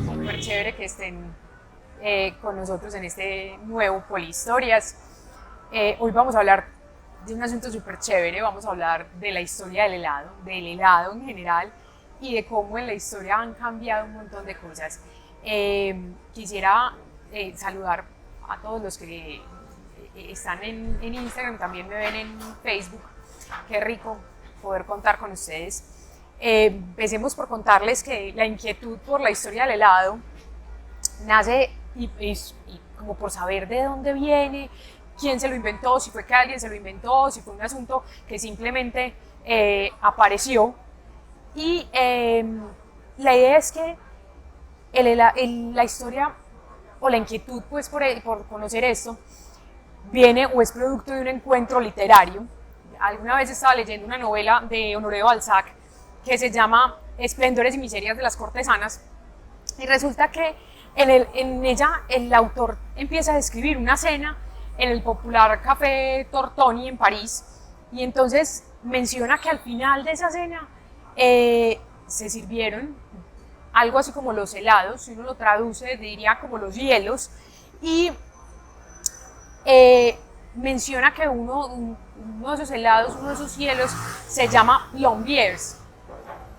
Súper chévere que estén con nosotros en este nuevo Polihistorias. Hoy vamos a hablar de un asunto súper chévere, vamos a hablar de la historia del helado en general y de cómo en la historia han cambiado un montón de cosas. Quisiera saludar a todos los que están en Instagram, también me ven en Facebook. Qué rico poder contar con ustedes. Empecemos por contarles que la inquietud por la historia del helado nace y como por saber de dónde viene, quién se lo inventó, si fue que alguien se lo inventó, si fue un asunto que simplemente apareció. Y la idea es que la historia o la inquietud pues, por conocer esto viene o es producto de un encuentro literario. Alguna vez estaba leyendo una novela de Honoré de Balzac que se llama Esplendores y miserias de las cortesanas, y resulta que en ella el autor empieza a describir una cena en el popular Café Tortoni en París, y entonces menciona que al final de esa cena se sirvieron algo así como los helados, si uno lo traduce diría como los hielos, y menciona que uno de esos helados, uno de esos hielos se llama plombiers.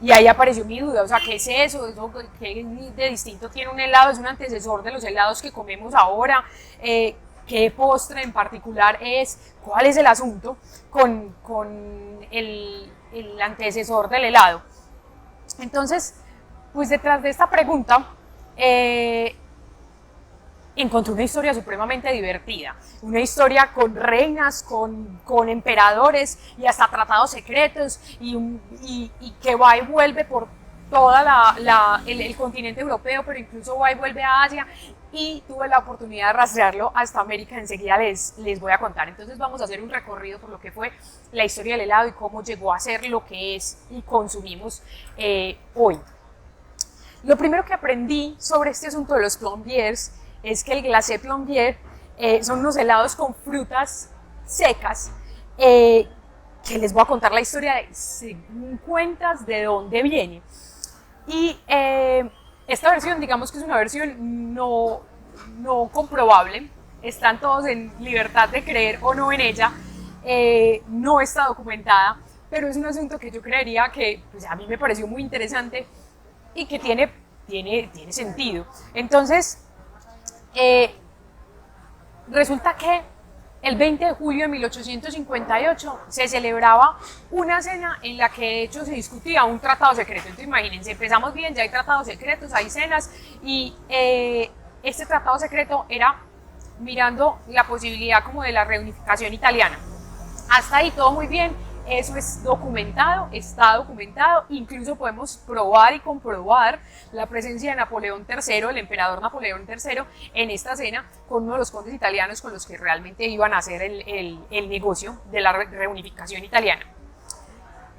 Y ahí apareció mi duda, o sea, ¿qué es eso? ¿Qué de distinto tiene un helado? ¿Es un antecesor de los helados que comemos ahora? ¿Qué postre en particular es? ¿Cuál es el asunto con el antecesor del helado? Entonces, pues detrás de esta pregunta encontré una historia supremamente divertida, una historia con reinas, con emperadores y hasta tratados secretos, y que va y vuelve por todo el continente europeo, pero incluso va y vuelve a Asia, y tuve la oportunidad de rastrearlo hasta América. Enseguida les voy a contar. Entonces vamos a hacer un recorrido por lo que fue la historia del helado y cómo llegó a ser lo que es y consumimos hoy. Lo primero que aprendí sobre este asunto de los plombiers es que el glacé plombier son unos helados con frutas secas, que les voy a contar la historia de, según cuentas, de dónde viene. Y esta versión, digamos que es una versión no comprobable, están todos en libertad de creer o no en ella, no está documentada, pero es un asunto que yo creería que pues, a mí me pareció muy interesante y que tiene sentido. Entonces, resulta que el 20 de julio de 1858 se celebraba una cena en la que de hecho se discutía un tratado secreto. Entonces imagínense, empezamos bien, ya hay tratados secretos, hay cenas, y este tratado secreto era mirando la posibilidad como de la reunificación italiana. Hasta ahí todo muy bien. Eso es documentado, está documentado, incluso podemos probar y comprobar la presencia de Napoleón III, el emperador Napoleón III, en esta cena con uno de los condes italianos con los que realmente iban a hacer el negocio de la reunificación italiana.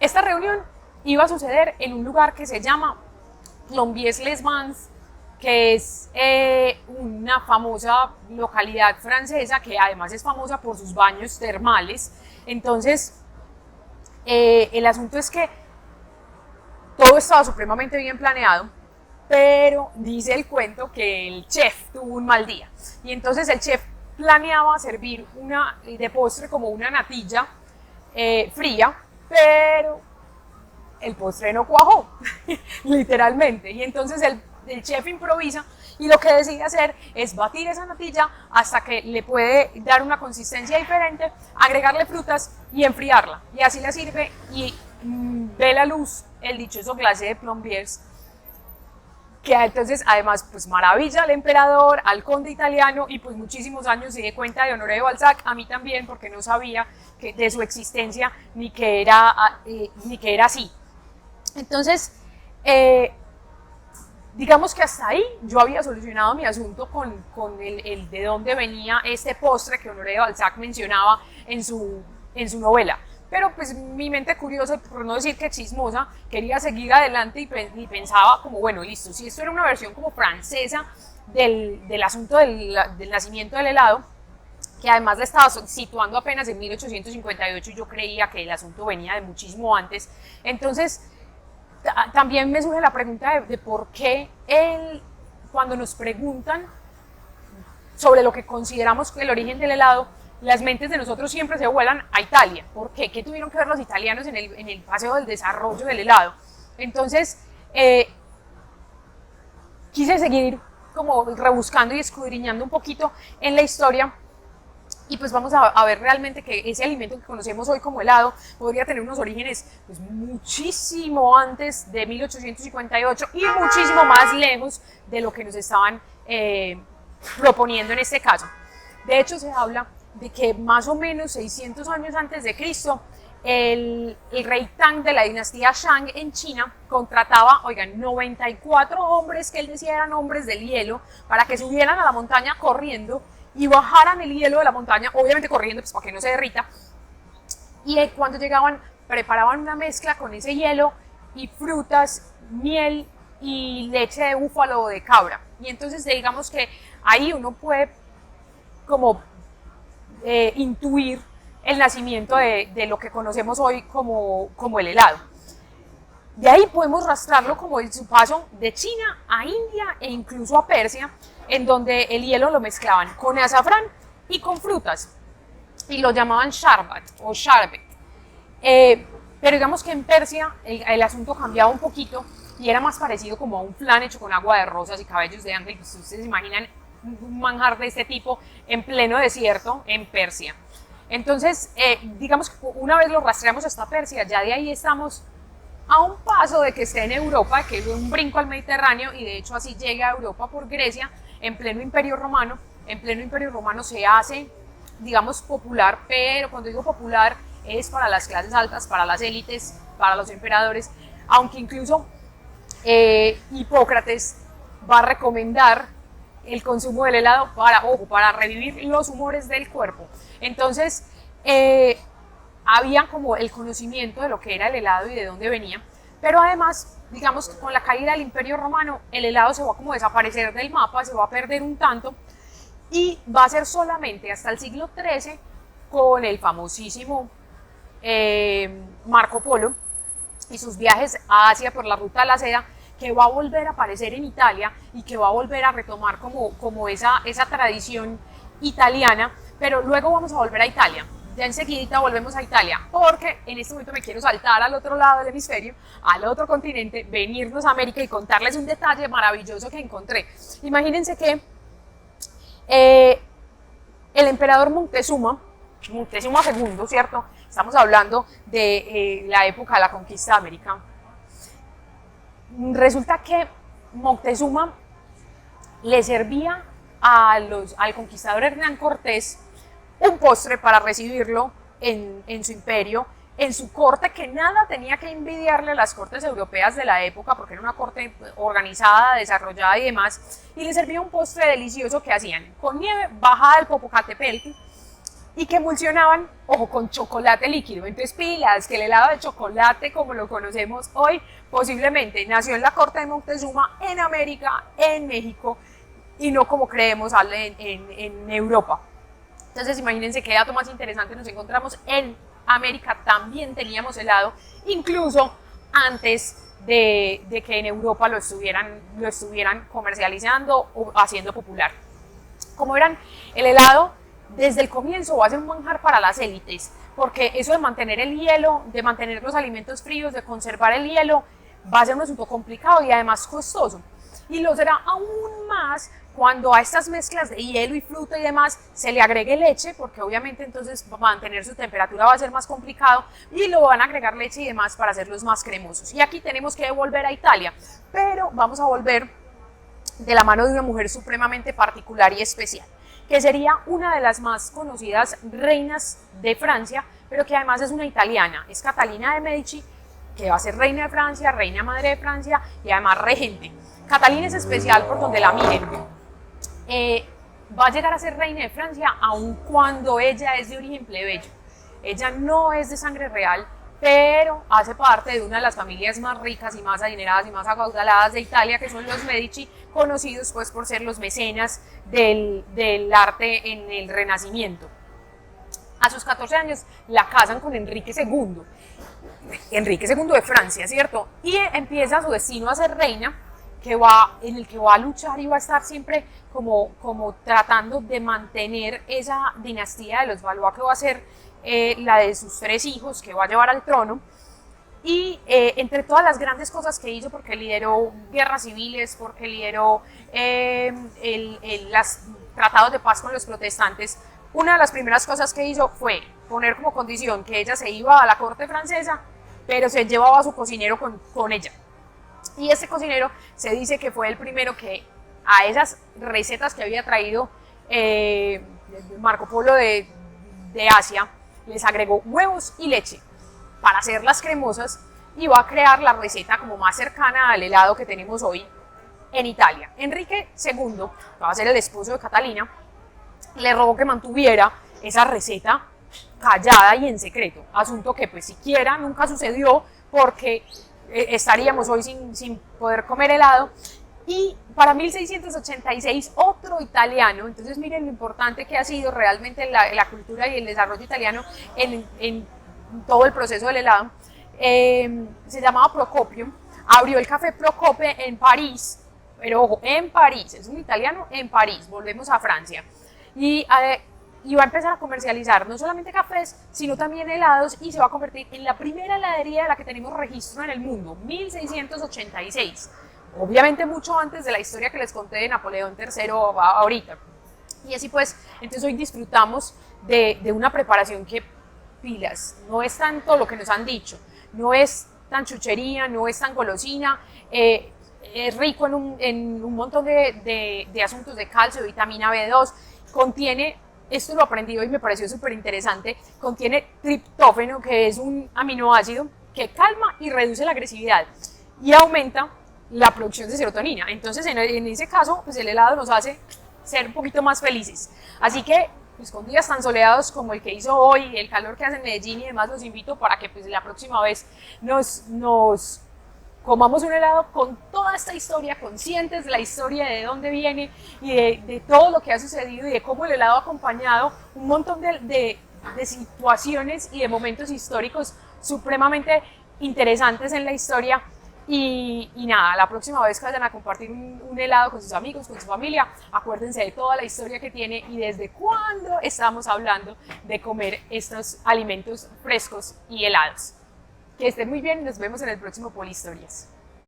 Esta reunión iba a suceder en un lugar que se llama Plombiers-les-Bains, que es una famosa localidad francesa que además es famosa por sus baños termales. Entonces, el asunto es que todo estaba supremamente bien planeado, pero dice el cuento que el chef tuvo un mal día, y entonces el chef planeaba servir de postre como una natilla fría, pero el postre no cuajó, literalmente, y entonces el chef improvisa y lo que decide hacer es batir esa natilla hasta que le puede dar una consistencia diferente, agregarle frutas y enfriarla, y así la sirve y ve la luz el dichoso glacé de plombiers, que entonces además pues maravilla al emperador, al conde italiano, y pues muchísimos años se dio cuenta de Honoré de Balzac, a mí también, porque no sabía de su existencia ni que era así. Entonces, digamos que hasta ahí yo había solucionado mi asunto con el de dónde venía este postre que Honoré de Balzac mencionaba en su novela. Pero pues mi mente curiosa, por no decir que chismosa, quería seguir adelante y pensaba como, bueno, listo, si esto era una versión como francesa del asunto del nacimiento del helado, que además le estaba situando apenas en 1858 y yo creía que el asunto venía de muchísimo antes. Entonces, también me surge la pregunta de por qué cuando nos preguntan sobre lo que consideramos el origen del helado, las mentes de nosotros siempre se vuelan a Italia. ¿Por qué? ¿Qué tuvieron que ver los italianos en el paseo del desarrollo del helado? Entonces, quise seguir como rebuscando y escudriñando un poquito en la historia, y pues vamos a ver realmente que ese alimento que conocemos hoy como helado podría tener unos orígenes pues muchísimo antes de 1858 y muchísimo más lejos de lo que nos estaban proponiendo en este caso. De hecho, se habla de que más o menos 600 años antes de Cristo, el rey Tang de la dinastía Shang en China contrataba, oigan, 94 hombres que él decía eran hombres del hielo para que subieran a la montaña corriendo y bajaran el hielo de la montaña, obviamente corriendo pues para que no se derrita, y cuando llegaban preparaban una mezcla con ese hielo y frutas, miel y leche de búfalo o de cabra. Y entonces digamos que ahí uno puede como intuir el nacimiento de lo que conocemos hoy como el helado. De ahí podemos rastrearlo como en su paso de China a India e incluso a Persia, en donde el hielo lo mezclaban con azafrán y con frutas y lo llamaban sharbat o sharbet. Pero digamos que en Persia el asunto cambiaba un poquito y era más parecido como a un flan hecho con agua de rosas y cabellos de ángel. Pues ustedes se imaginan un manjar de este tipo en pleno desierto en Persia. Entonces, digamos que una vez lo rastreamos hasta Persia, ya de ahí estamos a un paso de que esté en Europa, que es un brinco al Mediterráneo, y de hecho así llega a Europa por Grecia, en pleno Imperio Romano. En pleno Imperio Romano se hace, digamos, popular, pero cuando digo popular es para las clases altas, para las élites, para los emperadores, aunque incluso Hipócrates va a recomendar el consumo del helado para revivir los humores del cuerpo. Entonces, había como el conocimiento de lo que era el helado y de dónde venía, pero además, digamos que con la caída del Imperio Romano, el helado se va como a desaparecer del mapa, se va a perder un tanto, y va a ser solamente hasta el siglo XIII, con el famosísimo Marco Polo y sus viajes a Asia por la ruta de la seda, que va a volver a aparecer en Italia y que va a volver a retomar como esa tradición italiana, pero luego vamos a volver a Italia. Ya enseguida volvemos a Italia, porque en este momento me quiero saltar al otro lado del hemisferio, al otro continente, venirnos a América y contarles un detalle maravilloso que encontré. Imagínense que el emperador Moctezuma II, ¿cierto? Estamos hablando de la época de la conquista de América. Resulta que Moctezuma le servía al conquistador Hernán Cortés un postre para recibirlo en su imperio, en su corte, que nada tenía que envidiarle a las cortes europeas de la época, porque era una corte organizada, desarrollada y demás, y le servía un postre delicioso que hacían con nieve bajada del Popocatépetl y que emulsionaban, ojo, con chocolate líquido. Entonces, pilas, que el helado de chocolate, como lo conocemos hoy, posiblemente nació en la corte de Moctezuma, en América, en México, y no como creemos en Europa. Entonces, imagínense qué dato más interesante nos encontramos. En América también teníamos helado, incluso antes de que en Europa lo estuvieran comercializando o haciendo popular. Como verán, el helado desde el comienzo va a ser un manjar para las élites, porque eso de mantener el hielo, de mantener los alimentos fríos, de conservar el hielo, va a ser un asunto complicado y además costoso. Y lo será aún más cuando a estas mezclas de hielo y fruta y demás se le agregue leche, porque obviamente entonces mantener su temperatura va a ser más complicado, y lo van a agregar leche y demás para hacerlos más cremosos. Y aquí tenemos que volver a Italia, pero vamos a volver de la mano de una mujer supremamente particular y especial, que sería una de las más conocidas reinas de Francia, pero que además es una italiana, es Catalina de Medici, que va a ser reina de Francia, reina madre de Francia y además regente. Catalina es especial por donde la miren. Va a llegar a ser reina de Francia aun cuando ella es de origen plebeyo. Ella no es de sangre real, pero hace parte de una de las familias más ricas y más adineradas y más acaudaladas de Italia, que son los Medici, conocidos pues por ser los mecenas del arte en el Renacimiento. A sus 14 años la casan con Enrique II de Francia, ¿cierto? Y empieza su destino a ser reina, en el que va a luchar y va a estar siempre como tratando de mantener esa dinastía de los Valois, que va a ser la de sus 3 hijos, que va a llevar al trono. Y entre todas las grandes cosas que hizo, porque lideró guerras civiles, porque lideró los tratados de paz con los protestantes, una de las primeras cosas que hizo fue poner como condición que ella se iba a la corte francesa, pero se llevaba a su cocinero con ella. Y este cocinero se dice que fue el primero que a esas recetas que había traído Marco Polo de Asia, les agregó huevos y leche para hacerlas cremosas, y va a crear la receta como más cercana al helado que tenemos hoy en Italia. Enrique II, que va a ser el esposo de Catalina, le rogó que mantuviera esa receta callada y en secreto, asunto que pues siquiera nunca sucedió, porque estaríamos hoy sin poder comer helado. Y para 1686 otro italiano, entonces miren lo importante que ha sido realmente la cultura y el desarrollo italiano en todo el proceso del helado, se llamaba Procopio, abrió el Café Procope en París, pero ojo, en París, es un italiano en París, volvemos a Francia, y va a empezar a comercializar no solamente cafés, sino también helados, y se va a convertir en la primera heladería de la que tenemos registro en el mundo, 1686. Obviamente mucho antes de la historia que les conté de Napoleón III ahorita. Y así pues, entonces hoy disfrutamos de una preparación que, pilas, no es tanto lo que nos han dicho, no es tan chuchería, no es tan golosina, es rico en un montón de asuntos de calcio, de vitamina B2, contiene, esto lo aprendí hoy y me pareció súper interesante, contiene triptófano, que es un aminoácido que calma y reduce la agresividad y aumenta la producción de serotonina. Entonces en ese caso pues el helado nos hace ser un poquito más felices. Así que pues con días tan soleados como el que hizo hoy, el calor que hace en Medellín y demás, los invito para que pues la próxima vez nos comamos un helado con toda esta historia, conscientes de la historia, de dónde viene y de todo lo que ha sucedido, y de cómo el helado ha acompañado un montón de situaciones y de momentos históricos supremamente interesantes en la historia. Y nada, la próxima vez que vayan a compartir un helado con sus amigos, con su familia, acuérdense de toda la historia que tiene y desde cuándo estamos hablando de comer estos alimentos frescos y helados. Que estén muy bien, nos vemos en el próximo Polihistorias.